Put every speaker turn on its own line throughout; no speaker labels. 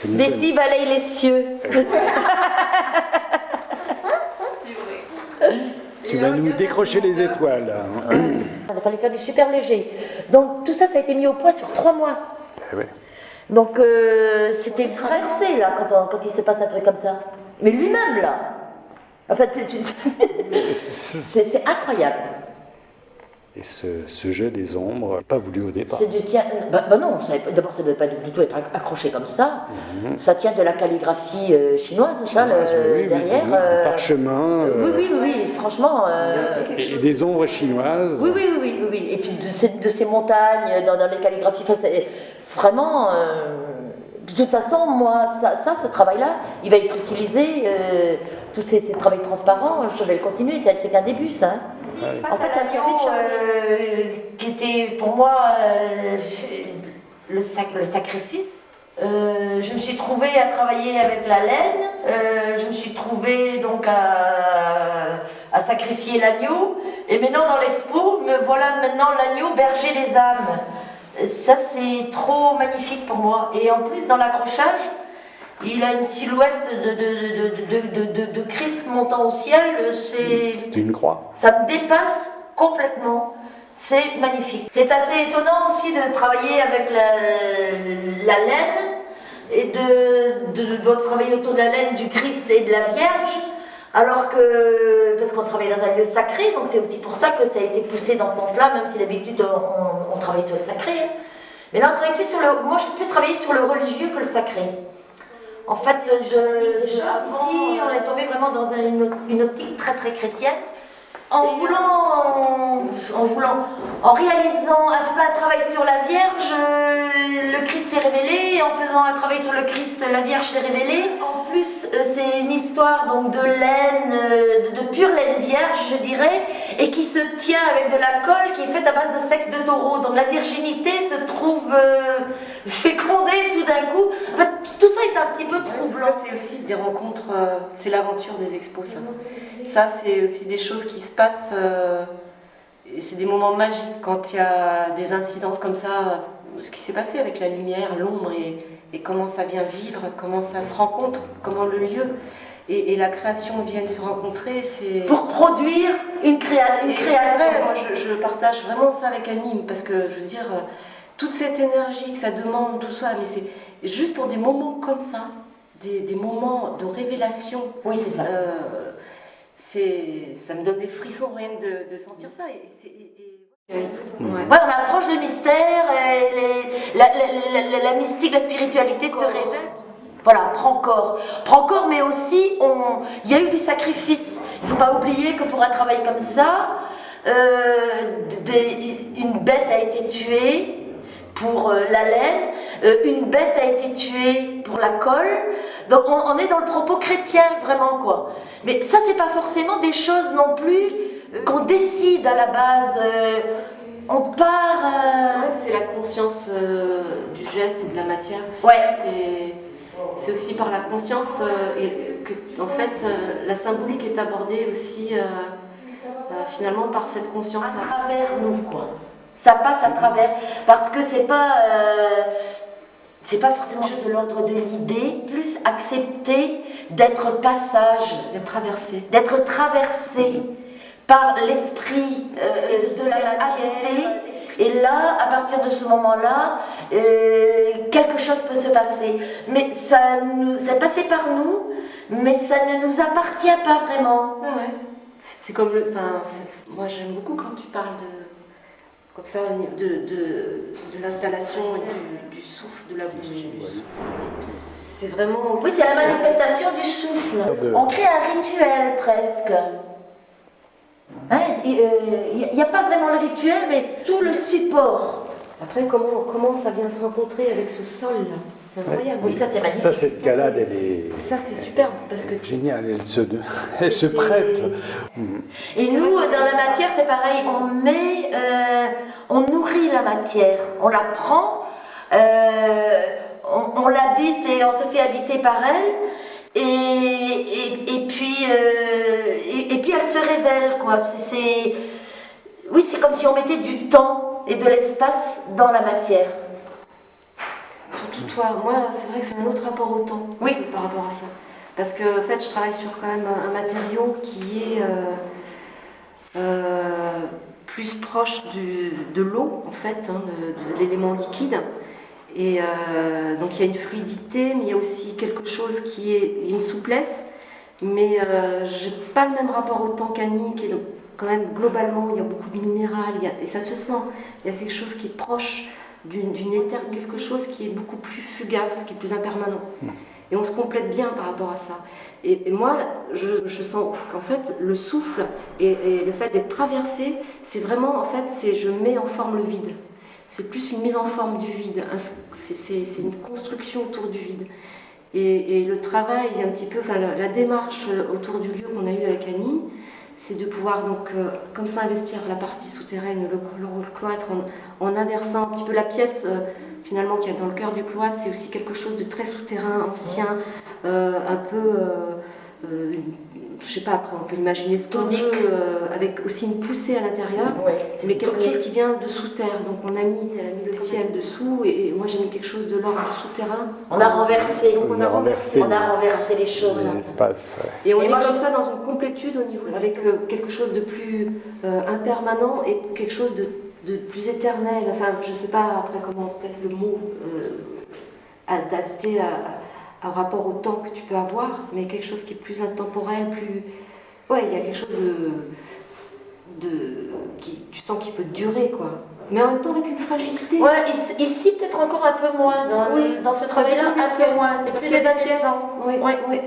Betty balaye les cieux.
Tu vas nous décrocher les étoiles.
Il fallait faire du super léger. Donc tout ça, ça a été mis au point sur 3 mois.
Eh ouais.
Donc c'était stressé là quand il se passe un truc comme ça. Mais lui-même là. En fait, c'est incroyable.
Et ce jeu des ombres, pas voulu au départ.
C'est du tien. Bah non, d'abord ça ne devait pas du tout être accroché comme ça. Ça tient de la calligraphie chinoise, ça, derrière.
Un parchemin.
Oui, franchement.
Et des ombres chinoises.
Oui. Et puis de ces montagnes dans les calligraphies. Enfin, c'est vraiment. De toute façon, moi, ce travail-là, il va être utilisé. Tous ces travaux transparents, je vais le continuer. C'est qu'un début, ça. Hein. En fait, ça qui était pour moi le sacrifice. Je me suis trouvée à travailler avec la laine. Je me suis trouvée donc à sacrifier l'agneau. Et maintenant, dans l'expo, me voilà maintenant l'agneau berger des âmes. Ça, c'est trop magnifique pour moi. Et en plus, dans l'accrochage, il a une silhouette de Christ montant au ciel. C'est
une croix.
Ça me dépasse complètement. C'est magnifique. C'est assez étonnant aussi de travailler avec la laine et de travailler autour de la laine du Christ et de la Vierge. Alors que, parce qu'on travaille dans un lieu sacré, donc c'est aussi pour ça que ça a été poussé dans ce sens-là, même si d'habitude on travaille sur le sacré. Hein. Mais là on travaille plus sur le, moi j'ai plus travaillé sur le religieux que le sacré. En fait, ici on est tombé vraiment dans une optique très très chrétienne. En réalisant, en faisant un travail sur la Vierge, le Christ s'est révélé. En faisant un travail sur le Christ, la Vierge s'est révélée. En plus, c'est une histoire donc de laine, de pure laine vierge, je dirais, et qui se tient avec de la colle qui est faite à base de sexe de taureau. Donc la virginité se trouve fécondée tout d'un coup. En fait, tout ça est un petit peu troublant.
Ça, c'est aussi des rencontres, c'est l'aventure des expos, ça. Ça, c'est aussi des choses qui se passent, c'est des moments magiques quand il y a des incidences comme ça, ce qui s'est passé avec la lumière, l'ombre et comment ça vient vivre, comment ça se rencontre, comment le lieu et la création viennent se rencontrer. C'est
pour produire une création.
Moi, je partage vraiment ça avec Anime parce que je veux dire, toute cette énergie que ça demande, tout ça, mais c'est juste pour des moments comme ça, des moments de révélation.
Oui, c'est ça.
Ça me donne des frissons rien que de sentir ça.
Ouais, on approche le mystère, la mystique, la spiritualité se révèle. Voilà, prend corps, mais aussi il y a eu du sacrifice. Il ne faut pas oublier que pour un travail comme ça, une bête a été tuée pour la laine, une bête a été tuée pour la colle. Donc on est dans le propos chrétien vraiment quoi. Mais ça c'est pas forcément des choses non plus qu'on décide à la base. On part.
C'est la conscience du geste et de la matière. Aussi.
Ouais.
C'est aussi par la conscience que en fait la symbolique est abordée aussi finalement par cette conscience.
À travers nous quoi. Ça passe à travers parce que c'est pas forcément juste de l'ordre de l'idée, plus accepter d'être passage, d'être traversé par l'esprit de la matière. Et là, à partir de ce moment-là, quelque chose peut se passer. Mais ça passé par nous, mais ça ne nous appartient pas vraiment.
Ah ouais. C'est comme moi j'aime beaucoup quand tu parles comme ça, de l'installation et du souffle, de la bouche. C'est vraiment...
Oui, c'est la manifestation du souffle. On crée un rituel presque. Il n'y a pas vraiment le rituel, mais tout le support.
Après, comment ça vient se rencontrer avec ce sol-là? C'est incroyable.
Oui, ça c'est magnifique.
Ça, cette galade, elle est...
Ça, c'est superbe parce que...
Génial, elle se prête.
Et nous, dans la matière, c'est pareil. On nourrit la matière. On la prend, on l'habite et on se fait habiter par elle. Et puis elle se révèle, quoi. Oui, c'est comme si on mettait du temps et de l'espace dans la matière.
Surtout toi, moi, c'est vrai que c'est un autre rapport au temps
Oui.
par rapport à ça. Parce que, en fait, je travaille sur quand même un matériau qui est plus proche de l'eau, en fait, hein, de l'élément liquide. Et donc, il y a une fluidité, mais il y a aussi quelque chose qui est une souplesse. Mais j'ai pas le même rapport au temps qu'Annie, qui est donc, quand même globalement, il y a beaucoup de minéral, et ça se sent. Il y a quelque chose qui est proche d'une éther, quelque chose qui est beaucoup plus fugace, qui est plus impermanent. Et on se complète bien par rapport à ça. Et moi, je sens qu'en fait, le souffle et le fait d'être traversé, c'est vraiment, en fait, je mets en forme le vide. C'est plus une mise en forme du vide, c'est une construction autour du vide. Et le travail, un petit peu, enfin la démarche autour du lieu qu'on a eu avec Annie, c'est de pouvoir donc comme ça investir la partie souterraine, le cloître, en inversant un petit peu la pièce finalement qu'il y a dans le cœur du cloître. C'est aussi quelque chose de très souterrain, ancien, un peu, je sais pas, après on peut imaginer ce qu'on veut, avec aussi une poussée à l'intérieur, mais quelque chose qui vient de sous terre. Donc elle a mis le ciel dessous, et moi j'ai mis quelque chose de l'ordre du souterrain.
On a renversé.
On a renversé
les choses.
l'espace.
Et on
Et
est
moi,
comme ça dans une complétude au niveau, avec quelque chose de plus impermanent et quelque chose de plus éternel. Enfin, je ne sais pas après comment peut-être le mot adapté à rapport au temps que tu peux avoir, mais quelque chose qui est plus intemporel, plus... Ouais, il y a quelque chose qui tu sens qu'il peut durer, quoi. Mais en même temps avec une fragilité.
Ouais, ici peut-être encore un peu moins. Dans ce travail-là, un peu moins. C'est plus évanescent.
Oui,
Ouais.
oui.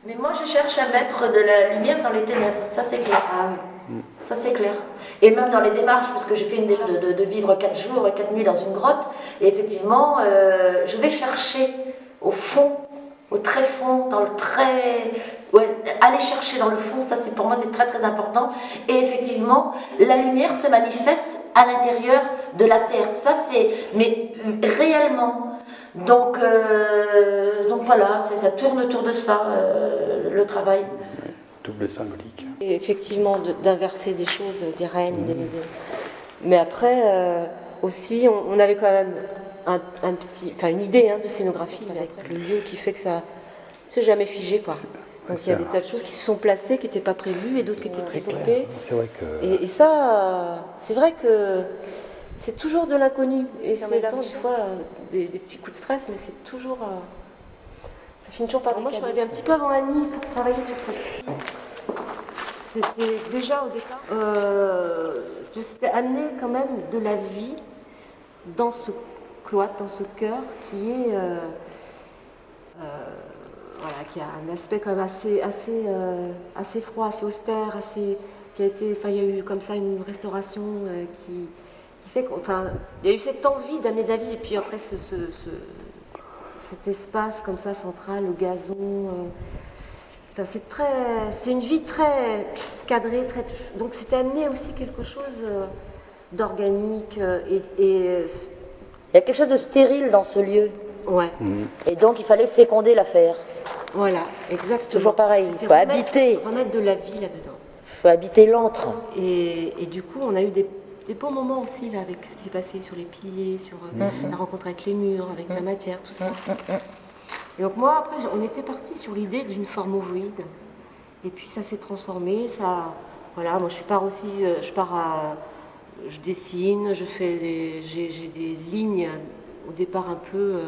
Mais moi, je cherche à mettre de la lumière dans les ténèbres. Ça, c'est clair.
Ah oui.
Ça, c'est clair. Et même dans les démarches, parce que j'ai fait une de vivre 4 jours et 4 nuits dans une grotte. Et effectivement, je vais chercher au fond, au très fond, dans le très... Ouais, aller chercher dans le fond, ça, c'est pour moi, c'est très, très important. Et effectivement, la lumière se manifeste à l'intérieur de la terre. Ça, c'est... Mais réellement... Donc voilà, ça tourne autour de ça, le travail.
Double symbolique.
Et effectivement, d'inverser des choses, des règnes. Mais après, aussi, on avait quand même une idée de scénographie avec le lieu qui fait que ça c'est jamais figé, quoi. Donc il y a des tas de choses qui se sont placées, qui n'étaient pas prévues, et d'autres qui étaient prétompées.
C'est vrai que...
Et ça, c'est vrai que c'est toujours de l'inconnu. Et c'est en même temps, des fois, des petits coups de stress, mais c'est toujours... ça finit toujours par... Moi, je suis arrivée un petit peu avant Annie pour travailler sur ça. C'était déjà au départ... c'était amener quand même de la vie dans ce cloître, dans ce cœur qui est... voilà, qui a un aspect quand même assez froid, assez austère, qui a été... Enfin, il y a eu comme ça une restauration qui fait que... Enfin, il y a eu cette envie d'amener de la vie, et puis après cet espace comme ça central, le gazon... Enfin, c'est une vie très cadrée, donc c'était amené aussi quelque chose d'organique
Il y a quelque chose de stérile dans ce lieu.
Ouais.
Et donc il fallait féconder l'affaire.
Voilà, exactement.
Toujours pareil, il faut habiter.
Remettre de la vie là-dedans.
Il faut habiter l'antre.
Et du coup, on a eu des beaux moments aussi là, avec ce qui s'est passé sur les piliers, sur la rencontre avec les murs, avec la matière, tout ça. Et donc moi, après, on était parti sur l'idée d'une forme ovoïde. Et puis ça s'est transformé. Voilà, moi je dessine, j'ai des lignes au départ un peu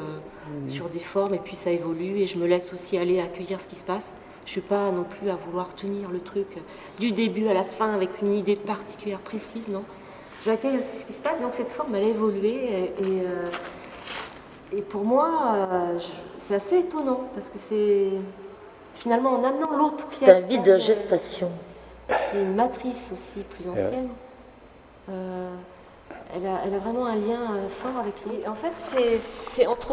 sur des formes, et puis ça évolue, et je me laisse aussi aller accueillir ce qui se passe. Je ne suis pas non plus à vouloir tenir le truc du début à la fin avec une idée particulière précise, non. J'accueille aussi ce qui se passe, donc cette forme, elle a évolué, et pour moi, c'est assez étonnant, parce que c'est finalement en amenant l'autre pièce...
C'est un vide de gestation.
Qui est une matrice aussi plus ancienne. Elle a vraiment un lien fort avec lui. Et en fait,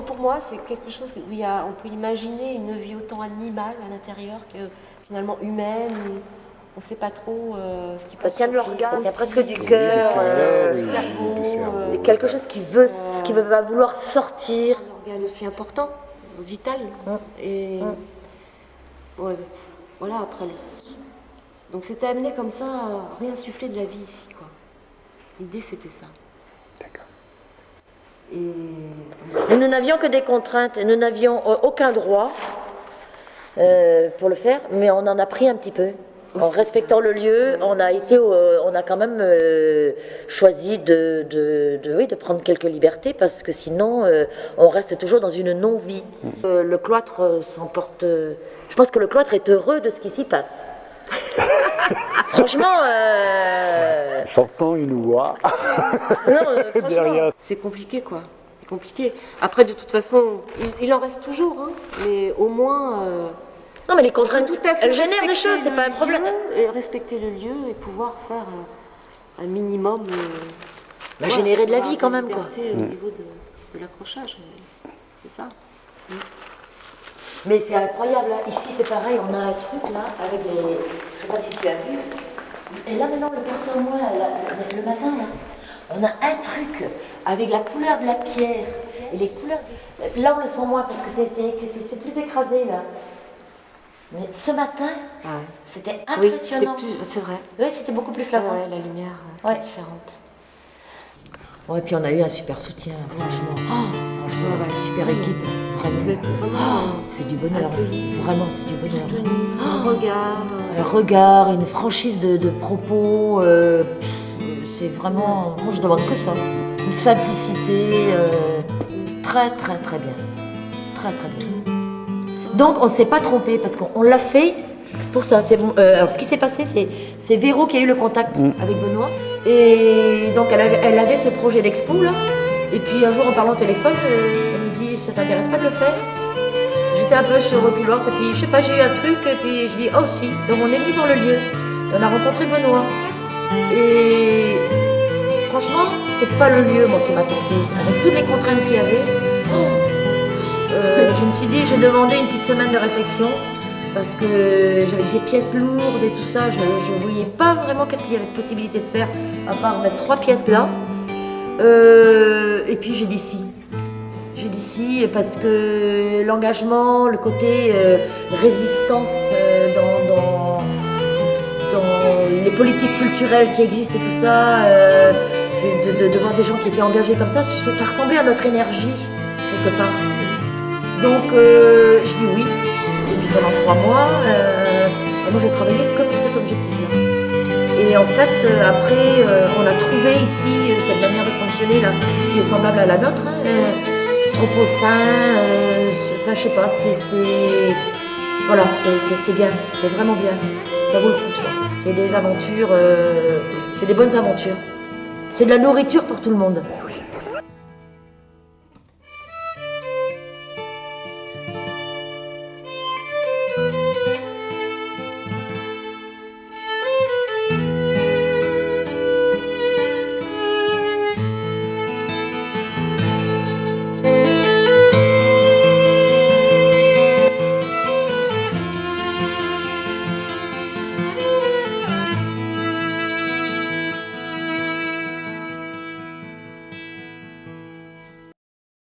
pour moi, c'est quelque chose où on peut imaginer une vie autant animale à l'intérieur que finalement humaine. On ne sait pas trop ce qui peut se passer.
Ça tient de l'organe, il y a presque du cœur,
du cerveau.
Quelque chose qui va vouloir sortir.
Un organe aussi important, vital. Et ouais, voilà, après donc c'était amené comme ça à réinsuffler de la vie ici, quoi. L'idée, c'était ça.
D'accord.
Et nous n'avions que des contraintes, et nous n'avions aucun droit pour le faire, mais on en a pris un petit peu. En respectant le lieu, on a quand même choisi de prendre quelques libertés, parce que sinon, on reste toujours dans une non-vie. Le cloître s'emporte... je pense que le cloître est heureux de ce qui s'y passe. Franchement...
J'entends une voix derrière.
C'est compliqué, quoi. C'est compliqué. Après, de toute façon, il en reste toujours, hein, mais au moins...
non, mais les contraintes,
tout à fait
elles génèrent des choses, c'est pas un problème.
Et respecter le lieu et pouvoir faire un minimum...
générer de la vie quand même, quoi.
Au niveau de l'accrochage, c'est ça.
Mais c'est incroyable, hein. Ici c'est pareil, on a un truc là, avec les... Je sais pas si tu as vu. Et là maintenant, le perso moi, le matin, là, on a un truc avec la couleur de la pierre et les couleurs... Là on le sent moins parce que c'est plus écrasé là. Mais ce matin, c'était impressionnant.
Oui, c'est vrai.
Oui, c'était beaucoup plus flagrant.
La lumière est différente.
Ouais, et puis on a eu un super soutien, franchement. Franchement, c'est une super équipe. Vraiment.
Vous êtes vraiment...
c'est du bonheur. Vraiment, c'est du bonheur.
Un regard.
Un regard, une franchise de propos. C'est vraiment... Moi, je demande que ça. Une simplicité. Très, très, très bien. Très, très bien. Donc, on ne s'est pas trompé parce qu'on l'a fait pour ça. Alors, ce qui s'est passé, c'est Véro qui a eu le contact avec Benoît. Et donc, elle avait ce projet d'expo, là. Et puis, un jour, en parlant au téléphone, elle me dit « Ça t'intéresse pas de le faire ?» J'étais un peu sur le reculoir, et puis, je sais pas, j'ai eu un truc, et puis je dis « Oh, si !» Donc, on est venu voir le lieu. Et on a rencontré Benoît. Et franchement, c'est pas le lieu, moi, qui m'a tenté. Avec toutes les contraintes qu'il y avait, je me suis dit, j'ai demandé une petite semaine de réflexion parce que j'avais des pièces lourdes et tout ça, je ne voyais pas vraiment qu'est-ce qu'il y avait possibilité de faire à part mettre 3 pièces là. Et puis j'ai dit si. J'ai dit si parce que l'engagement, le côté résistance dans les politiques culturelles qui existent et tout ça, de voir des gens qui étaient engagés comme ça ressemblait à notre énergie quelque part. Donc je dis oui, et puis pendant 3 mois, moi j'ai travaillé que pour cet objectif-là. Et en fait, après, on a trouvé ici cette manière de fonctionner là, qui est semblable à la nôtre, ce propos sain, enfin je sais pas, voilà, c'est bien, c'est vraiment bien, ça vaut le coup quoi. C'est des aventures, c'est des bonnes aventures, c'est de la nourriture pour tout le monde.